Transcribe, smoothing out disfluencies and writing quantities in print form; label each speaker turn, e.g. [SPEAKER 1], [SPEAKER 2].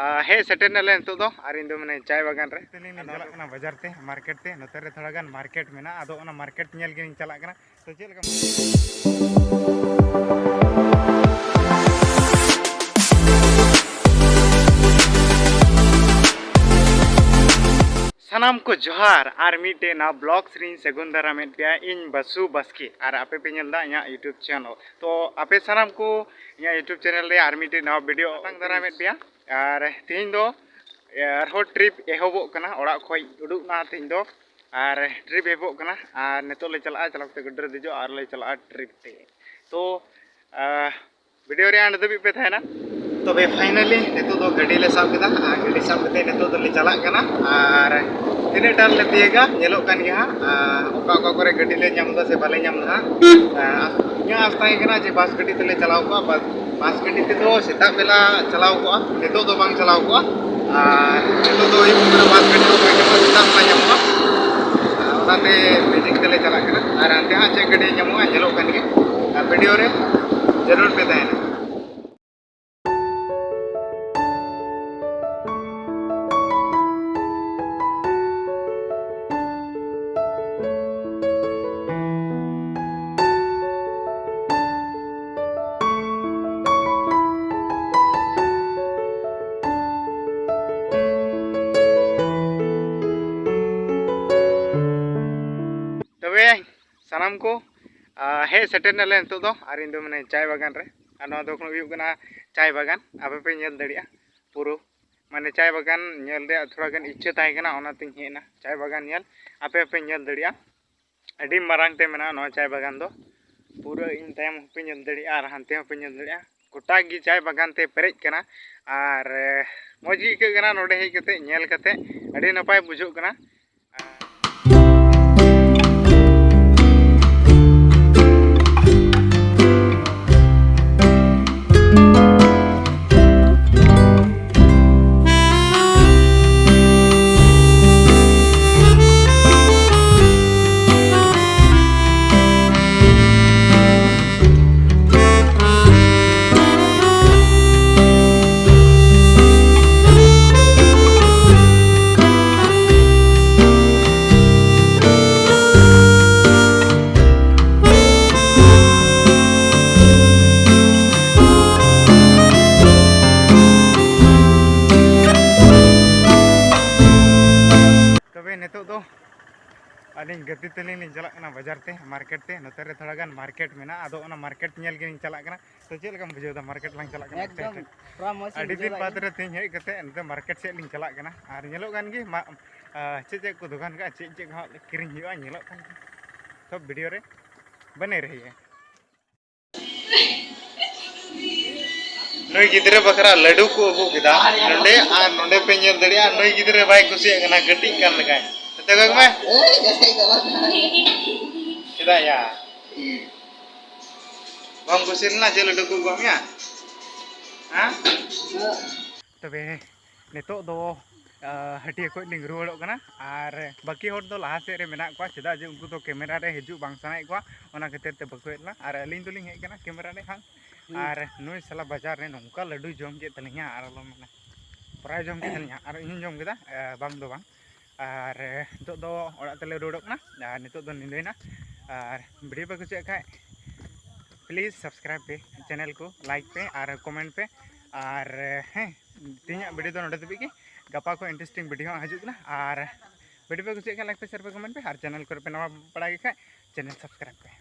[SPEAKER 1] हे settle नाले नितो दो आर इन दो मैंने चाय बागान रे तेलिंग चला कना बाजार ते मार्केट ते नोते रे थोड़ा गान मार्केट मेना आदो ओना मार्केट नेल गे चला कना तो चेल का सानाम को जोहार आर मिटे ना ब्लॉग श्री सेगुन दारा में पे इन बसु बसकी आर आपे पे नेलदा इया यूट्यूब चैनल तो आपे सानाम को इया यूट्यूब चैनल रे आर मिटे ना वीडियो तंग दारा में पे आर तीन दो हो ट्रिप एहोबो कना ओड़ा खोय उडुक ना तीन दो आर ट्रिप एहोबो कना आर नेतो ले चला चलाते गड्डर दिजो आर ले चला ट्रिप ते तो वीडियो रे आंड दबि पे थाना तबे फाइनली नेतो दो गाड़ी ले साब केदा गाड़ी साब कते नेतो दो ले चला कना आर तीन टार ले तिएगा नेलो कान गया ओका ओका करे गाड़ी ले नामदा से बाले नामदा ᱤᱧᱟᱹᱜ ᱟᱥ ᱛᱟᱦᱮᱸ ᱠᱟᱱᱟ ᱡᱮ ᱵᱟᱥ ᱜᱟᱹᱰᱤ ᱛᱮᱞᱮ ᱪᱟᱞᱟᱣ ᱠᱚᱜᱼᱟ ᱵᱟᱥ ᱜᱟᱹᱰᱤ ᱛᱮᱫᱚ ᱥᱮᱛᱟᱜ ᱵᱮᱞᱟ ᱪᱟᱞᱟᱣ ᱠᱚᱜᱼᱟ ᱱᱤᱛᱚᱜ ᱫᱚ ᱵᱟᱝ ᱪᱟᱞᱟᱣ ᱠᱚᱜᱼᱟ ᱟᱨ ᱱᱤᱛᱚᱜ ᱫᱚ ᱦᱩᱭᱩᱜ ᱠᱟᱱᱟ ᱵᱟᱥ ᱜᱟᱹᱰᱤ ᱫᱚ ᱥᱮᱛᱟᱜ ᱵᱮᱞᱟ ᱧᱟᱢᱚᱜᱼᱟ ᱚᱱᱟᱛᱮ ᱢᱮᱡᱤᱠ ᱛᱮᱞᱮ ᱪᱟᱞᱟᱜ ᱠᱟᱱᱟ ᱟᱨ ᱦᱟᱱᱛᱮ ᱦᱟᱸᱜ ᱪᱮᱫ ᱜᱟᱹᱰᱤ ᱧᱟᱢᱚᱜᱼᱟ ᱧᱮᱞᱚᱜ ᱠᱟᱱ ᱜᱮᱭᱟ ᱟᱨ ᱵᱷᱤᱰᱤᱭᱳ ᱨᱮ ᱡᱟᱹᱨᱩᱲ ᱯᱮ ᱛᱟᱦᱮᱱᱟ सानाम को हे सेटेल नाले नितो दो आर इन दो मैंने चाय बागान रे आर नवा दो खन हुयुग कना चाय बागान आपे पे नेल दड़िया पुरो माने चाय बागान नेल रे थोड़ा गन इच्छा ताहे कना ओना तिन हेना चाय बागान नेल आपे पे नेल दड़िया अडी मारांग ते मेना नवा चाय बागान दो पूरा इन तायम पे नेल दड़िया आर हानते पे नेल दड़िया गोटा गी चाय बागान ते पेरेज कना आर मौजी के कना नोडे हे कते नेल कते अडी नपाय बुझुग कना अलिंग गति तेलिंग चला बाजार ते मार्केट ते नोते रे थोड़ा गान मार्केट मेना आदो ओना मार्केट नेल गे चला तो चेल लगा बुझेदा मार्केट लांग चला अडी दिन बाद रे तीन हेज कते नते मार्केट से लिंग चला आर नेलो गान गे चे को दुकान का चे हा किरिंग हुआ नेलो कान तो वीडियो रे बने रही है नई गिदरे बकरा लड्डू को अबू केदा नंडे आ नंडे पे नेल दड़िया नई गिदरे बाय कुसिया कना गटी कान लगाय तगक में चेदा या बम कुसिलना जे लड्डू को गमिया हां तबे नितो दो हटिया को लिंग रुवाड़ो कना आर बाकी होड़ दो लहा से रे मेना को चेदा जे उनको तो कैमरा रे हिजु बांग सनाय को ओना खातिर ते बको हेला आर अलिंग दोलिंग हे कना कैमरा रे हां आर नुई साला बाजार रे नोंका लड्डू जम के तलिया आर लो मेना प्राय जम के तलिया आर इन जम केदा बांग दो बांग आर नितो दो ओड़ा तले रुवाड़ो कना आर नितो दो निंदैना आर वीडियो पे कुछ खाय प्लीज सब्सक्राइब पे चैनल को लाइक पे और कमेंट पे और हैं तीन वीडियो तो नोटे तभी गपा को इंटरेस्टिंग वीडियो हजूना और वीडियो पे कुछ लाइक पे शेयर पे कमेंट पे और चैनल को पे नवा पड़ा चैनल सब्सक्राइब पे।